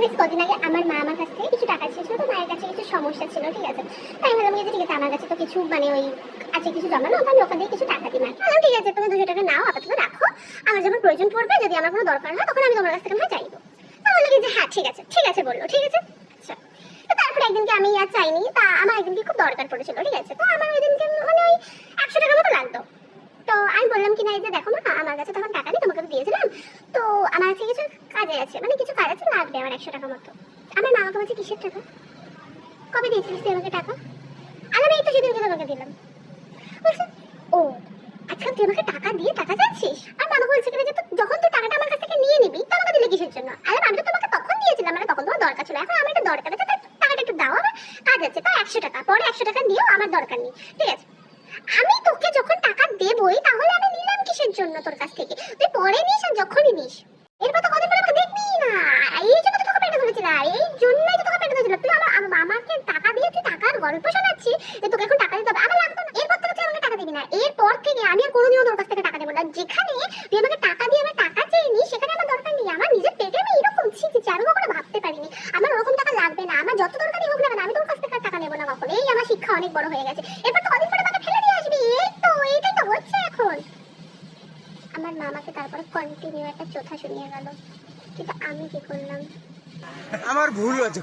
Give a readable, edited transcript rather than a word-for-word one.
বেশ কদিন আগে আমার মা আমার কাছ থেকে কিছু টাকা চেয়েছিল, তো মায়ের কাছে কিছু সমস্যা ছিল, ঠিক আছে। তাই আমি বললাম যে ঠিক আছে, আমার কাছে তো কিছু মানে ওই আছে কিছু জমানো, তো আমি ওখান থেকে কিছু টাকা দিই। বললাম ঠিক আছে, তুমি 200 টাকা নাও, আপাতত রাখো, আমার যখন প্রয়োজন পড়বে, যদি আমার কোনো দরকার হয় তখন আমি তোমার কাছ থেকে আমি চাইবো। তো বললো যে হ্যাঁ ঠিক আছে ঠিক আছে, বললো ঠিক আছে। আচ্ছা, তো তারপরে একদিনকে আমি আর চাইনি, তা আমার একদিনকে খুব দরকার পড়েছিল, ঠিক আছে। তো আমার ওই দিনকে মানে ওই 100 টাকা মতো লাগতো। তো আমি বললাম কি না, এই যে দেখো না, আমার কাছে তখন টাকা নেই, তোমাকে তো দিয়েছিলাম, তো আমার কাছে কিছু কাজে আছে, মানে কিছু কাজ আছে, লাগবে আমার 100 টাকা মতো। আমার মা আমাকে বলছে কিসের টাকা, কবে দিয়েছিলিস তুই আমাকে টাকা? আমি এই তো সেদিনকে তোমাকে দিলাম। বলছে ও আজকাল তুই আমাকে টাকা দিয়ে টাকা চাচ্ছিস? আর মামা বলছে কিনা যে যখন তুই টাকাটা আমার কাছ থেকে নিয়ে নিবি, তো আমাকে দিলে কিসের জন্য? আরে আমি তো তোমাকে তখন দিয়েছিলাম, মানে তখন তোমার দরকার ছিল, এখন আমার একটা দরকার আছে, তাই টাকাটা একটু দাও, আমার কাজ আছে, তাই 100 টাকা, পরে 100 টাকা দিও, আমার দরকার নেই, ঠিক আছে। আমি তোকে যখন টাকা দেবই, তাহলে আমি নিলাম কিসের জন্য তোর কাছ থেকে? তুই পরে নিস আর যখনই নিস, এরপর তো কদিন পরে আমাকে দেখবি না। এই জন্য তো তোকে পেটে ধরেছিল, এই জন্যই তো তোকে পেটে ধরেছিল। তুই আমাকে টাকা দিয়ে তুই টাকার গল্প শোনাচ্ছিস যে তোকে এখন টাকা দিতে হবে, আমার লাগতো না। এরপর থেকে তুই আমাকে টাকা দিবি না, এরপর থেকে আমি আর কোনোদিনও তোর কাছ থেকে টাকা দেবো না। যেখানে তুই আমাকে টাকা দিয়ে আমার টাকা চেয়ে নিস, সেখানে আমার দরকার নেই। আমার নিজের পেটে আমি এরকম ছি আমি কখনো ভাবতে পারিনি আমার ওরকম টাকা লাগবে না। আমার যত দরকারই হোক না কেন, আমি তোর কাছ থেকে আর টাকা নেবো না কখনো। এই আমার শিক্ষা অনেক বড় হয়ে গেছে। এরপর তো কদিন পরে আমাকে ফেলে দিয়ে আসবি, এই তো এইটাই তো হচ্ছে এখন। আমার মামাকে তারপরে কন্টিনিউ একটা চোথা শুনিয়ে গেল, কিন্তু আমি কি করলাম? আমার ভুল হয়েছে।